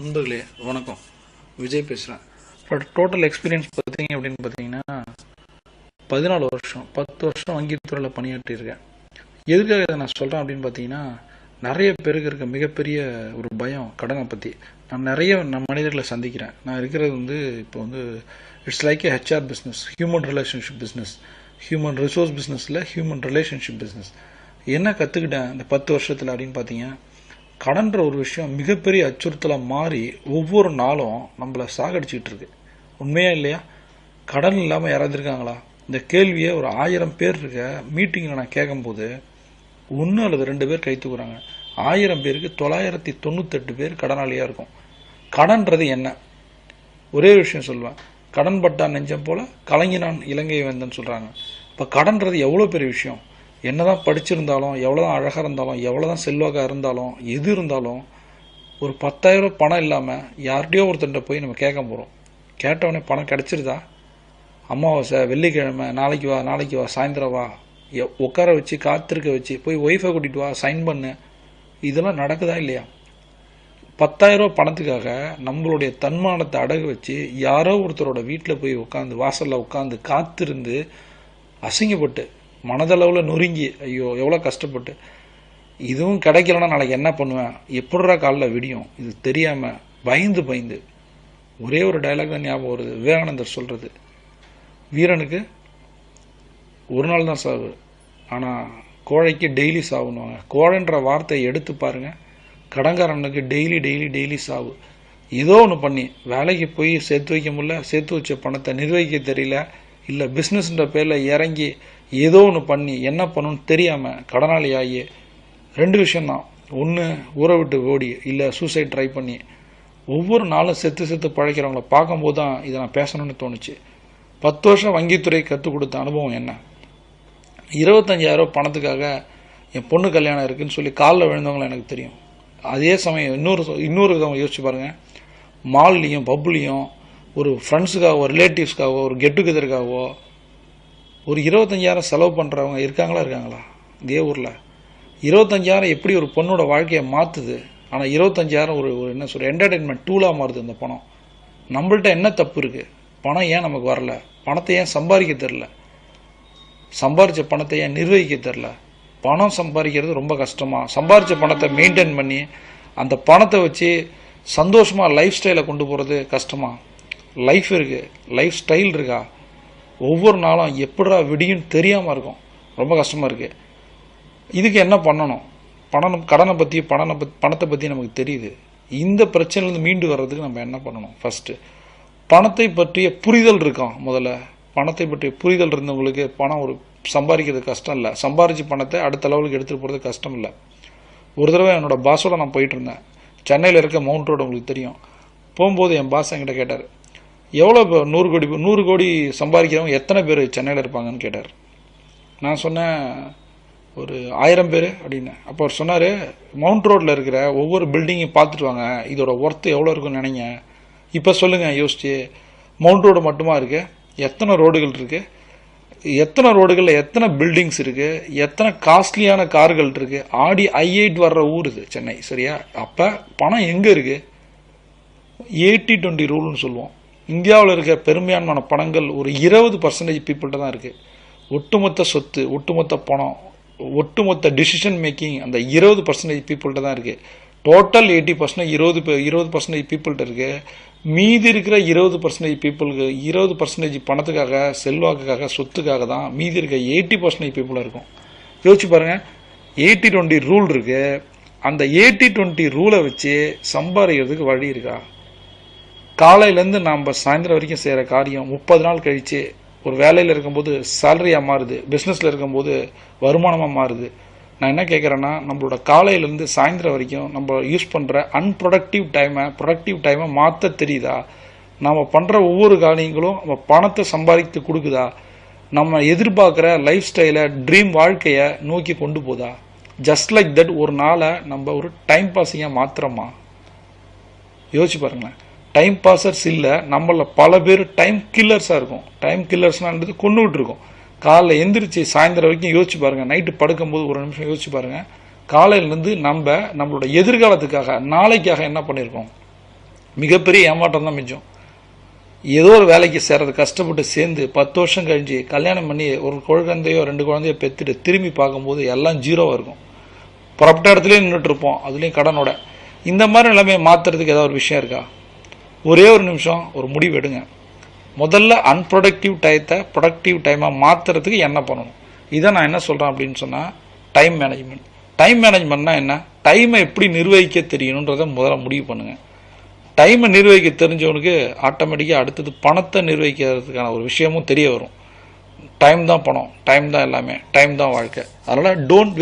நண்பர்களே வணக்கம். விஜய் பேசுகிறேன். பட் டோட்டல் எக்ஸ்பீரியன்ஸ் பார்த்தீங்க அப்படின்னு பார்த்தீங்கன்னா 14 வருஷம் 10 வருஷம் வங்கித்துறையில் பணியாற்றியிருக்கேன். எதுக்காக இதை நான் சொல்கிறேன் அப்படின்னு பார்த்தீங்கன்னா, நிறைய பேருக்கு இருக்க மிகப்பெரிய ஒரு பயம் கடனை பற்றி. நான் நிறைய மனிதர்களை சந்திக்கிறேன். நான் இருக்கிறது இப்போ it's like A HR business, human relationship business, human resource பிஸ்னஸில் ஹியூமன் ரிலேஷன்ஷிப் பிஸ்னஸ். என்ன கற்றுக்கிட்டேன் இந்த 10 வருஷத்தில் அப்படின்னு பார்த்தீங்க, கடன்ற ஒரு விஷயம் மிகப்பெரிய அச்சுறுத்தலாக மாறி ஒவ்வொரு நாளும் நம்மளை சாகடிச்சிக்கிட்டு இருக்கு. உண்மையா இல்லையா? கடன் இல்லாமல் யாராவது இருக்காங்களா? இந்த கேள்வியை ஒரு 1000 பேர் இருக்க மீட்டிங்கில் நான் கேட்கும்போது 1 அல்லது 2 பேர் கை தூக்குறாங்க. 1000 பேருக்கு 998 பேர் கடனாளியாக இருக்கும். கடன்றது என்ன? ஒரே விஷயம் சொல்லுவேன், கடன் பட்டான் நெஞ்சம் போல கலங்கினான் இலங்கை வேந்தன் சொல்கிறாங்க. இப்போ கடன்றது எவ்வளோ பெரிய விஷயம். என்னதான் படிச்சிருந்தாலும், எவ்வளோதான் அழகாக இருந்தாலும், எவ்வளோதான் செல்வாக்காக இருந்தாலும், எது இருந்தாலும் ஒரு 10,000 பணம் இல்லாமல் யார்கிட்டயோ ஒருத்தன்ட்ட போய் நம்ம கேட்க போகிறோம். கேட்டவொடனே பணம் கிடச்சிருதா? அமாவாசை, வெள்ளிக்கிழமை, நாளைக்கு வா சாயந்தரம் வா, உட்கார வச்சு காத்திருக்க வச்சு போய் ஒய்ஃபை கூட்டிகிட்டு வா, சைன் பண்ணு, இதெல்லாம் நடக்குதா இல்லையா? 10,000 பணத்துக்காக நம்மளுடைய தன்மானத்தை அடகு வச்சு யாரோ ஒருத்தரோட வீட்டில் போய் உட்காந்து வாசலில் உட்காந்து காத்திருந்து அசிங்கப்பட்டு மனதளவில் நொறுங்கி ஐயோ எவ்வளோ கஷ்டப்பட்டு இதுவும் கிடைக்கலன்னா நாளைக்கு என்ன பண்ணுவேன், எப்படிரா காலில் விடியும், இது தெரியாமல் பயந்து ஒரே ஒரு டைலாக் தான் ஞாபகம் வருது. விவேகானந்தர் சொல்கிறது, வீரனுக்கு ஒரு நாள் தான் சாவு, ஆனால் கோழைக்கு டெய்லி சாவுன்னுவாங்க. கோழைன்ற வார்த்தையை எடுத்து பாருங்கள். கடன்காரனுக்கு டெய்லி சாவு. ஏதோ ஒன்று பண்ணி வேலைக்கு போய் சேர்த்து வைக்க முடியல, சேர்த்து வச்ச பணத்தை நிர்வகிக்க தெரியல, இல்லை பிஸ்னஸ்ன்ற பேரில் இறங்கி ஏதோ ஒன்று பண்ணி என்ன பண்ணணும்னு தெரியாமல் கடனாளி ஆகி 2 விஷயம்தான். ஒன்று ஊரை விட்டு ஓடி, இல்லை சூசைட் ட்ரை பண்ணி ஒவ்வொரு நாளும் செத்து பழைக்கிறவங்கள பார்க்கும்போது தான் இதை நான் பேசணும்னு தோணுச்சு. 10 வருஷம் வங்கித்துறை கற்றுக் கொடுத்த அனுபவம் என்ன? 25,000 பணத்துக்காக என் பொண்ணு கல்யாணம் இருக்குன்னு சொல்லி காலில் விழுந்தவங்களும் எனக்கு தெரியும். அதே சமயம் இன்னொரு விதம் யோசிச்சு பாருங்கள். மால்லையும் பப்புலையும் ஒரு ஃப்ரெண்ட்ஸுக்காகவோ ரிலேட்டிவ்ஸ்க்காகவோ ஒரு கெட் டுகெதருக்காகவோ ஒரு 25,000 செலவு பண்ணுறவங்க இருக்காங்களா? இதே ஊரில் 25,000 எப்படி ஒரு பொண்ணோட வாழ்க்கையை மாற்றுது. ஆனால் 25,000 ஒரு என்ன சொல்ற என்டர்டெயின்மெண்ட் டூலாக மாறுது. அந்த பணம் நம்மள்ட்ட என்ன தப்பு இருக்குது? பணம் ஏன் நமக்கு வரல? பணத்தை ஏன் சம்பாதிக்க தெரில? சம்பாரித்த பணத்தை ஏன் நிர்வகிக்க தெரில? பணம் சம்பாதிக்கிறது ரொம்ப கஷ்டமாக, சம்பாரித்த பணத்தை மெயின்டைன் பண்ணி அந்த பணத்தை வச்சு சந்தோஷமாக லைஃப் ஸ்டைலை கொண்டு போகிறது கஷ்டமா? லைஃப் இருக்குது, லைஃப் ஸ்டைல் இருக்கா? ஒவ்வொரு நாளும் எப்படா விடியும் தெரியாமல் இருக்கும். ரொம்ப கஷ்டமாக இருக்குது. இதுக்கு என்ன பண்ணணும்? கடனை பற்றி பணத்தை பற்றி நமக்கு தெரியுது. இந்த பிரச்சனையிலேருந்து மீண்டு வர்றதுக்கு நம்ம என்ன பண்ணணும்? ஃபஸ்ட்டு பணத்தை பற்றிய புரிதல் இருக்கான். முதல்ல பணத்தை பற்றிய புரிதல் இருந்தவங்களுக்கு பணம் ஒரு சம்பாதிக்கிறது கஷ்டம் இல்லை, சம்பாரிச்சு பணத்தை அடுத்த லெவலுக்கு எடுத்துகிட்டு போகிறது கஷ்டம் இல்லை. ஒரு தடவை என்னோட பாஸோட நான் போயிட்டு இருந்தேன். சென்னையில் இருக்க மவுண்ட் ரோடு உங்களுக்கு தெரியும். போகும்போது என் பாஸ் என்கிட்ட கேட்டார், எவ்வளோ 100 கோடி சம்பாதிக்கிறவங்க எத்தனை பேர் சென்னையில் இருப்பாங்கன்னு கேட்டார். நான் சொன்னேன் ஒரு 1000 பேர் அப்படின்னு. அப்போ அவர் சொன்னார், மவுண்ட் ரோட்டில் இருக்கிற ஒவ்வொரு பில்டிங்கையும் பார்த்துட்டு வாங்க, இதோட ஒர்த்து எவ்வளோ இருக்குன்னு நினைங்க. இப்போ சொல்லுங்கள் யோசிச்சு, மவுண்ட் ரோடு மட்டுமா இருக்குது? எத்தனை ரோடுகள் இருக்குது? எத்தனை ரோடுகளில் எத்தனை பில்டிங்ஸ் இருக்குது? எத்தனை காஸ்ட்லியான கார்கள் இருக்குது? ஆடி i8 வர்ற ஊர் இது சென்னை, சரியா? அப்போ பணம் எங்கே இருக்குது? 80-20 ரூல்னு சொல்லுவோம். இந்தியாவில் இருக்க பெரும்பான்மையான பணங்கள் ஒரு 20% பீப்புள்கிட்ட தான் இருக்குது. ஒட்டுமொத்த சொத்து, ஒட்டுமொத்த பணம், ஒட்டுமொத்த டிசிஷன் மேக்கிங் அந்த 20% பீப்புள்கிட்ட தான் இருக்குது. டோட்டல் 80% 20% பீப்புள்கிட்ட இருக்குது. மீதி இருக்கிற 20% பீப்புளுக்கு 20% பணத்துக்காக, செல்வாக்குக்காக, சொத்துக்காக தான் மீதி இருக்க 80% பீப்புளாக இருக்கும். யோசிச்சு பாருங்கள். 80-20 ரூல் இருக்குது. அந்த 80-20 ரூலை வச்சு சம்பாதிக்கிறதுக்கு வழி இருக்கா? காலையிலேருந்து நாம் சாயந்தரம் வரைக்கும் செய்கிற காரியம் 30 நாள் கழித்து ஒரு வேலையில் இருக்கும்போது சேலரியாக மாறுது, பிஸ்னஸில் இருக்கும்போது வருமானமாக மாறுது. நான் என்ன கேட்குறேன்னா, நம்மளோட காலையிலேருந்து சாயந்தரம் வரைக்கும் நம்ம யூஸ் பண்ணுற அன்ப்ரொடக்டிவ் டைமை மாற்ற தெரியுதா? நம்ம பண்ணுற ஒவ்வொரு காரியங்களும் நம்ம பணத்தை சம்பாதித்து கொடுக்குதா? நம்ம எதிர்பார்க்குற லைஃப் ஸ்டைலை, ட்ரீம் வாழ்க்கையை நோக்கி கொண்டு போதா? ஜஸ்ட் லைக் தட் ஒரு நாளை நம்ம ஒரு டைம் பாஸிங்காக மாத்திரமா? யோசிச்சு பாருங்களேன். டைம் பாஸர்ஸ் இல்லை, நம்மள பல பேர் டைம் கில்லர்ஸாக இருக்கும். டைம் கில்லர்ஸ்னான்றது கொண்டுகிட்டு இருக்கும். காலைல எந்திரிச்சு சாயந்தரம் வரைக்கும் யோசிச்சு பாருங்கள். நைட்டு படுக்கும்போது ஒரு நிமிஷம் யோசிச்சு பாருங்கள். காலையிலேருந்து நம்மளோட எதிர்காலத்துக்காக, நாளைக்காக என்ன பண்ணியிருக்கோம்? மிகப்பெரிய ஏமாற்றம் தான் மிச்சம். ஏதோ ஒரு வேலைக்கு சேர்றது கஷ்டப்பட்டு சேர்ந்து 10 வருஷம் கழிஞ்சு கல்யாணம் பண்ணி ஒரு குழந்தையோ 2 குழந்தையோ பெற்றுட்டு திரும்பி பார்க்கும்போது எல்லாம் ஜீரோவாக இருக்கும். புறப்பட்ட இடத்துலேயே நின்றுட்டு இருப்போம், அதுலேயும் கடனோட. இந்த மாதிரி நிலைமையை மாற்றுறதுக்கு ஏதாவது ஒரு விஷயம் இருக்கா? ஒரே ஒரு நிமிஷம் ஒரு முடிவு எடுங்க. முதல்ல அன்ப்ரொடக்டிவ் டயத்தை ப்ரொடக்டிவ் டைமாக மாற்றுறதுக்கு என்ன பண்ணணும்? இதை நான் என்ன சொல்கிறேன் அப்படின்னு சொன்னால் டைம் மேனேஜ்மெண்ட். டைம் மேனேஜ்மெண்ட்னா என்ன? டைமை எப்படி நிர்வகிக்க தெரியணுன்றதை முதல்ல முடிவு பண்ணுங்கள். டைமை நிர்வகிக்க தெரிஞ்சவனுக்கு ஆட்டோமேட்டிக்காக அடுத்தது பணத்தை நிர்வகிக்கிறதுக்கான ஒரு விஷயமும் தெரிய வரும். டைம் தான் பணம், டைம் தான் எல்லாமே, டைம் தான் வாழ்க்கை. அதனால் டோன்ட்